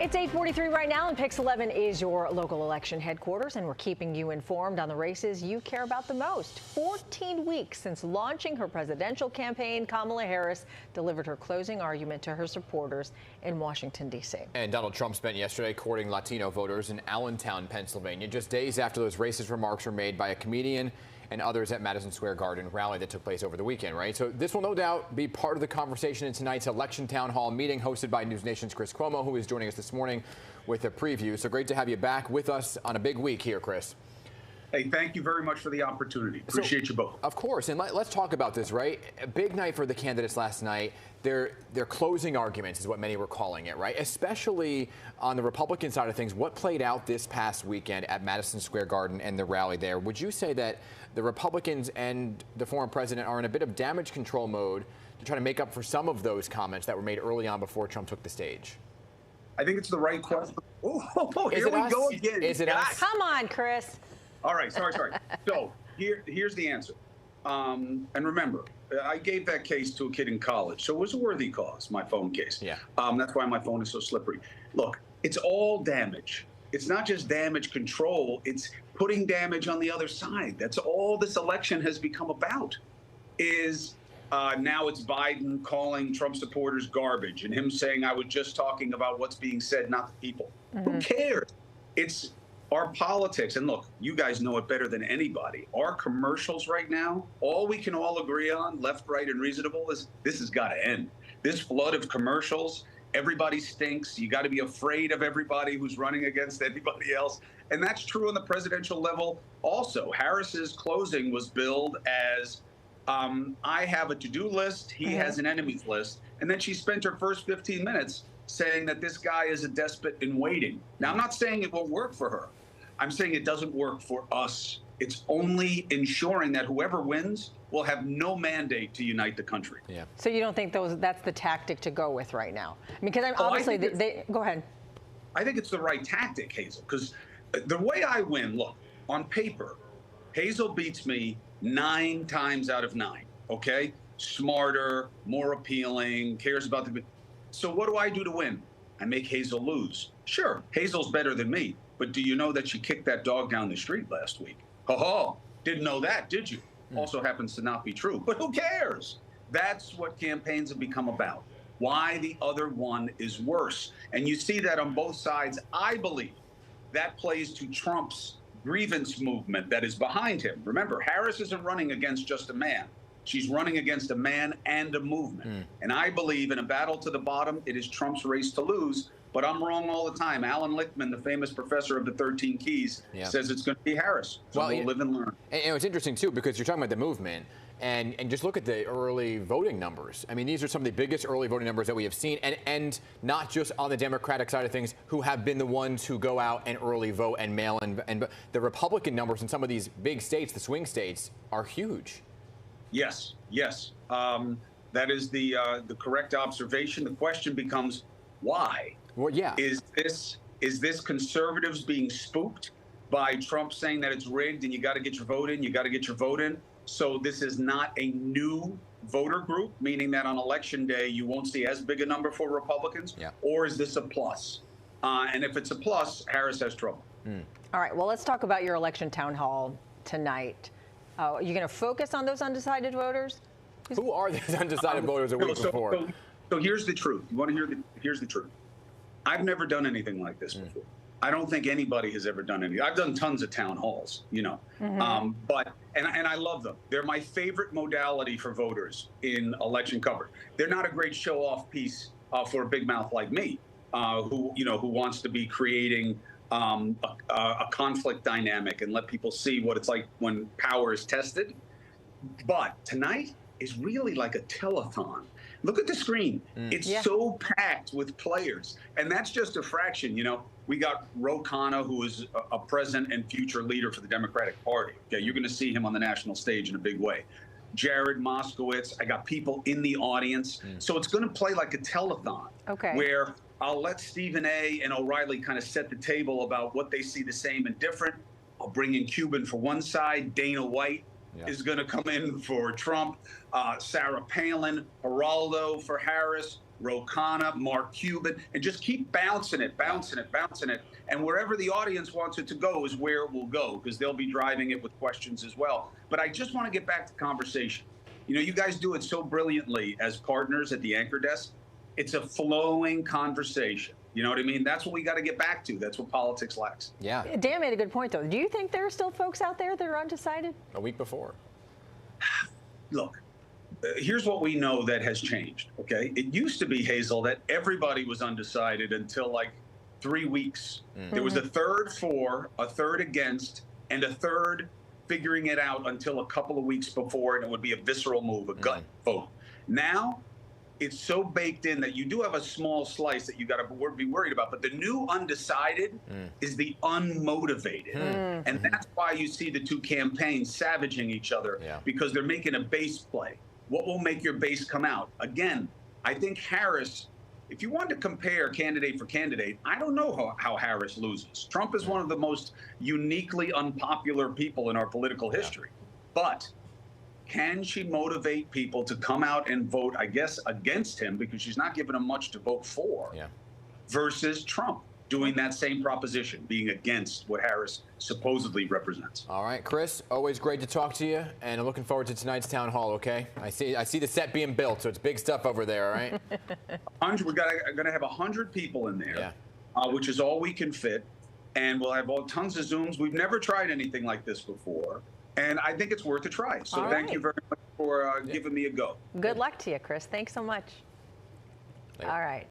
It's 8:43 right now, and Pix 11 is your local election headquarters, and we're keeping you informed on the races you care about the most. 14 weeks since launching her presidential campaign, Kamala Harris delivered her closing argument to her supporters in Washington, D.C. And Donald Trump spent yesterday courting Latino voters in Allentown, Pennsylvania, just days after those racist remarks were made by a comedian and others at Madison Square Garden rally that took place over the weekend, right? So this will no doubt be part of the conversation in tonight's election town hall meeting hosted by NewsNation's Chris Cuomo, who is joining us this morning with a preview. So great to have you back with us on a big week here, Chris. Hey, thank you very much for the opportunity. Appreciate you both. Of course, and let's talk about this, right? A big night for the candidates last night. Their closing arguments is what many were calling it, right? Especially on the Republican side of things, what played out this past weekend at Madison Square Garden and the rally there. Would you say that the Republicans and the former president are in a bit of damage control mode to try to make up for some of those comments that were made early on before Trump took the stage? I think it's the right question. Oh, here we go again. Is it us? Come on, Chris. All right, sorry. So here's the answer. And remember, I gave that case to a kid in college, so it was a worthy cause, my phone case. Yeah. That's why my phone is so slippery. Look, it's all damage. It's not just damage control, it's putting damage on the other side. That's all this election has become about, is now it's Biden calling Trump supporters garbage and him saying, I was just talking about what's being said, not the people. Who cares? It's our politics. And look, you guys know it better than anybody. Our commercials right now, all we can all agree on, left, right, and reasonable, is this has got to end. This flood of commercials, everybody stinks. You got to be afraid of everybody who's running against anybody else. And that's true on the presidential level also. Harris's closing was billed as, I have a to-do list, he has an enemies list. And then she spent her first 15 minutes saying that this guy is a despot in waiting. Now, I'm not saying it won't work for her. I'm saying it doesn't work for us. It's only ensuring that whoever wins will have no mandate to unite the country. Yeah. So you don't think that's the tactic to go with right now? I mean, because obviously go ahead. I think it's the right tactic, Hazel, because the way I win, look, on paper, Hazel beats me 9 times out of 9, okay? Smarter, more appealing, cares about the... So what do I do to win? I make Hazel lose. Sure, Hazel's better than me, but do you know that she kicked that dog down the street last week? Ho-ho, didn't know that, did you? Also happens to not be true, but who cares? That's what campaigns have become about. Why the other one is worse. And you see that on both sides. I believe that plays to Trump's grievance movement that is behind him. Remember, Harris isn't running against just a man. She's running against a man and a movement. And I believe in a battle to the bottom, it is Trump's race to lose. But I'm wrong all the time. Alan Lichtman, the famous professor of the 13 Keys, says it's going to be Harris. So we'll live and learn. And it's interesting, too, because you're talking about the movement. And just look at the early voting numbers. I mean, these are some of the biggest early voting numbers that we have seen. And not just on the Democratic side of things, who have been the ones who go out and early vote and mail in. And the Republican numbers in some of these big states, the swing states, are huge. Yes. That is the correct observation. The question becomes, why? Well, yeah. Is this conservatives being spooked by Trump saying that it's rigged and you got to get your vote in, you got to get your vote in? So this is not a new voter group, meaning that on election day you won't see as big a number for Republicans? Yeah. Or is this a plus? And if it's a plus, Harris has trouble. All right, well, let's talk about your election town hall tonight. Are you going to focus on those undecided voters? Who are these undecided voters a week before? So here's the truth. You want to hear here's the truth. I've never done anything like this before. I don't think anybody has ever done anything. I've done tons of town halls, you know, but I love them. They're my favorite modality for voters in election coverage. They're not a great show-off piece for a big mouth like me, who wants to be creating a conflict dynamic and let people see what it's like when power is tested. But tonight is really like a telethon. Look at the screen. It's so packed with players. And that's just a fraction. You know, we got Ro Khanna, who is a present and future leader for the Democratic Party. Okay, you're going to see him on the national stage in a big way. Jared Moskowitz. I got people in the audience. So it's going to play like a telethon. Okay. Where I'll let Stephen A. and O'Reilly kind of set the table about what they see the same and different. I'll bring in Cuban for one side, Dana White is going to come in for Trump, Sarah Palin, Geraldo for Harris. Ro Khanna, Mark Cuban, and just keep bouncing it. And wherever the audience wants it to go is where it will go, because they'll be driving it with questions as well. But I just want to get back to conversation. You know, you guys do it so brilliantly as partners at the anchor desk. It's a flowing conversation. You know what I mean? That's what we got to get back to. That's what politics lacks. Yeah. Dan made a good point, though. Do you think there are still folks out there that are undecided? A week before. Look, here's what we know that has changed, okay? It used to be, Hazel, that everybody was undecided until like 3 weeks. There was a third for, a third against, and a third figuring it out until a couple of weeks before, and it would be a visceral move, a gut vote. Now, it's so baked in that you do have a small slice that you got to be worried about. But the new undecided is the unmotivated. And that's why you see the two campaigns savaging each other, because they're making a base play. What will make your base come out? Again, I think Harris, if you want to compare candidate for candidate, I don't know how Harris loses. Trump is one of the most uniquely unpopular people in our political history. But can she motivate people to come out and vote, I guess, against him, because she's not giving them much to vote for, versus Trump doing that same proposition, being against what Harris supposedly represents? All right, Chris, always great to talk to you, and I'm looking forward to tonight's town hall, okay? I see the set being built, so it's big stuff over there, all right? We're going to have 100 people in there, which is all we can fit, and we'll have tons of Zooms. We've never tried anything like this before. And I think it's worth a try. So thank you very much for giving me a go. Good luck to you, Chris. Thanks so much. All right.